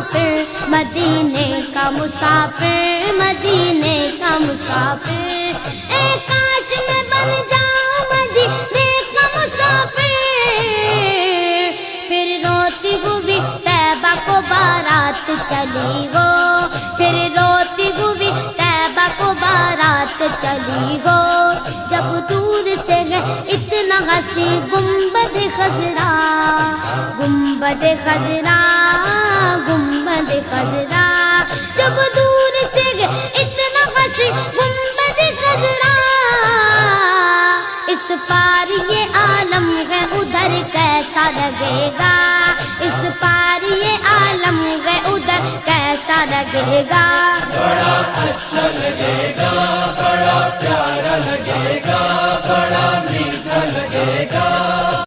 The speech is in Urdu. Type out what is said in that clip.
مسافر مدینے کا مسافر، مدینے کا مسافر، اے کاش میں بن جاؤں مدینے کا مسافر، پھر روتی ہوئی طیبہ کو بارات چلی ہو، پھر روتی ہوئی طیبہ کو بارات چلی ہو، جب دور سے گئے اتنا ہنسی گنبد خضرا، گنبد خضرا، گنبد خضرا، جب دور سے گئے اتنا ہنسی گنبد خضرا، اس پار یہ عالم ہے ادھر کیسا لگے گا، اس پار یہ عالم ہے ادھر کیسا لگے گا، بڑا اچھا لگے گا، بڑا پیارا لگے گا، بڑا میٹھا لگے گا۔